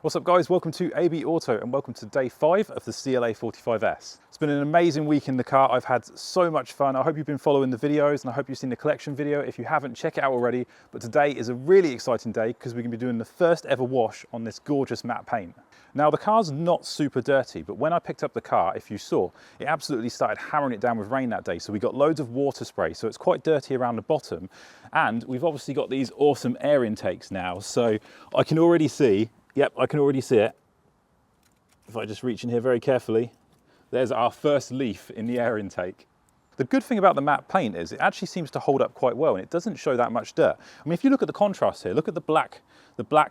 What's up guys, welcome to ABAUTO and welcome to day 5 of the CLA45s. It's been an amazing week in the car. I've had so much fun. I hope you've been following the videos and I hope you've seen the collection video. If you haven't, check it out already. But today is a really exciting day because we're going to be doing the first ever wash on this gorgeous matte paint. Now the car's not super dirty, but when I picked up the car, if you saw, it absolutely started hammering it down with rain that day. So we got loads of water spray, so it's quite dirty around the bottom. And we've obviously got these awesome air intakes now. So I can already see, yep, I can already see it. If I just reach in here very carefully, there's our first leaf in the air intake. The good thing about the matte paint is it actually seems to hold up quite well and it doesn't show that much dirt. I mean, if you look at the contrast here, look at the black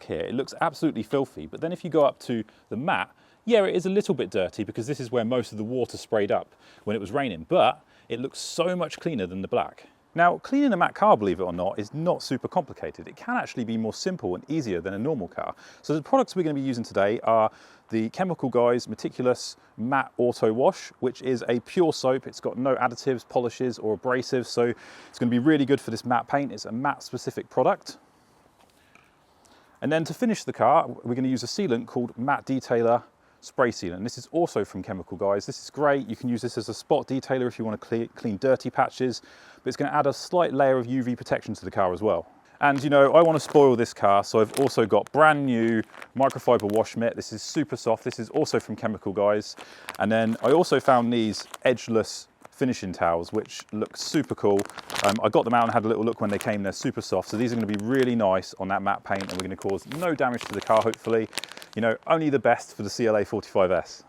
here, it looks absolutely filthy. But then if you go up to the matte, yeah, it is a little bit dirty because this is where most of the water sprayed up when it was raining, but it looks so much cleaner than the black. Now, cleaning a matte car, believe it or not, is not super complicated. It can actually be more simple and easier than a normal car. So the products we're going to be using today are the chemical GuysMeticulous Matte Auto Wash, which is a pure soap. It's got no additives, polishes or abrasives, so it's going to be really good for this matte paint. It's a matte specific product. And then to finish the car, we're going to use a sealant called Matte Detailer Spray Sealant. This is also from Chemical Guys. This is great. You can use this as a spot detailer if you want to clean dirty patches, but it's going to add a slight layer of UV protection to the car as well. And you know, I want to spoil this car, so I've also got brand new microfiber wash mitt. This is super soft. This is also from Chemical Guys. And then I also found these edgeless finishing towels, which look super cool. I got them out and had a little look when they came. They're super soft. So these are going to be really nice on that matte paint and we're going to cause no damage to the car, hopefully. You know, only the best for the CLA45s.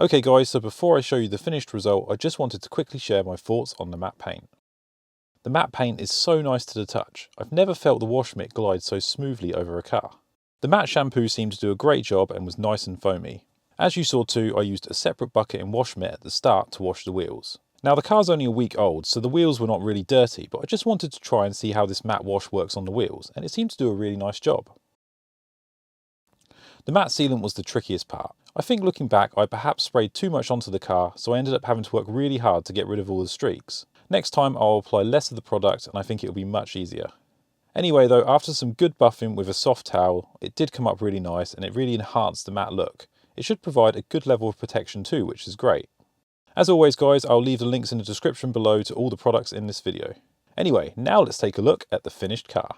Okay guys, so before I show you the finished result, I just wanted to quickly share my thoughts on the matte paint. The matte paint is so nice to the touch. I've never felt the wash mitt glide so smoothly over a car. The matte shampoo seemed to do a great job and was nice and foamy. As you saw too, I used a separate bucket and wash mitt at the start to wash the wheels. Now the car's only a week old, so the wheels were not really dirty, but I just wanted to try and see how this matte wash works on the wheels, and it seemed to do a really nice job. The matte sealant was the trickiest part. I think looking back, I perhaps sprayed too much onto the car, so I ended up having to work really hard to get rid of all the streaks. Next time I'll apply less of the product and I think it'll be much easier. Anyway though, after some good buffing with a soft towel, it did come up really nice and it really enhanced the matte look. It should provide a good level of protection too, which is great. As always guys, I'll leave the links in the description below to all the products in this video. Anyway, now let's take a look at the finished car.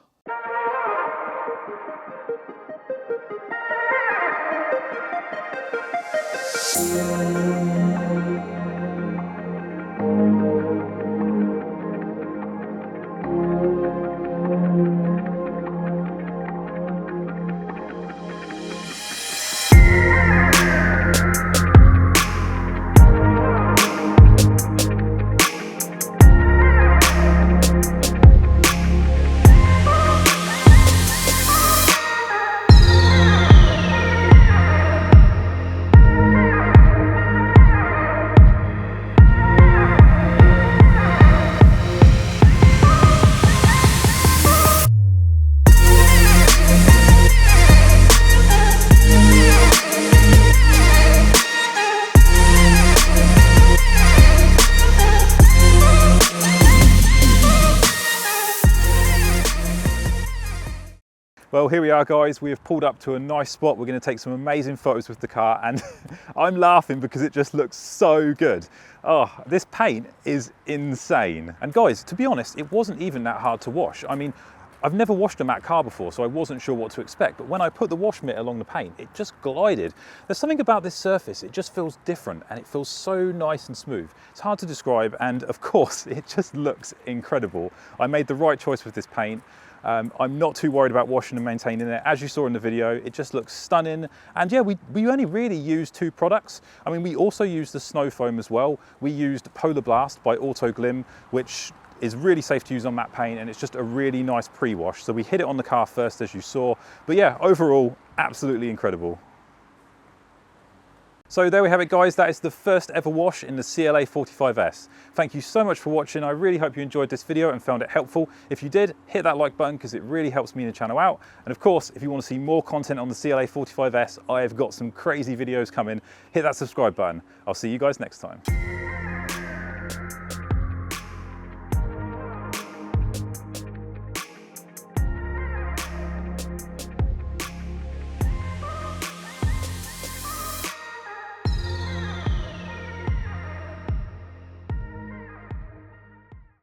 Well, here we are guys, we have pulled up to a nice spot. We're going to take some amazing photos with the car and I'm laughing because it just looks so good. Oh, this paint is insane. And guys, to be honest, it wasn't even that hard to wash. I mean, I've never washed a matte car before, so I wasn't sure what to expect, but when I put the wash mitt along the paint, it just glided. There's something about this surface, it just feels different and it feels so nice and smooth. It's hard to describe and of course, it just looks incredible. I made the right choice with this paint. I'm not too worried about washing and maintaining it. As you saw in the video, it just looks stunning. And yeah, we only really used 2 products. I mean, we also used the snow foam as well. We used Polar Blast by Autoglym, which is really safe to use on matte paint, and it's just a really nice pre-wash. So we hit it on the car first, as you saw. But yeah, overall, absolutely incredible. So there we have it guys, that is the first ever wash in the CLA45s. Thank you so much for watching. I really hope you enjoyed this video and found it helpful. If you did, hit that like button because it really helps me and the channel out. And of course, if you want to see more content on the CLA45s, I have got some crazy videos coming. Hit that subscribe button. I'll see you guys next time.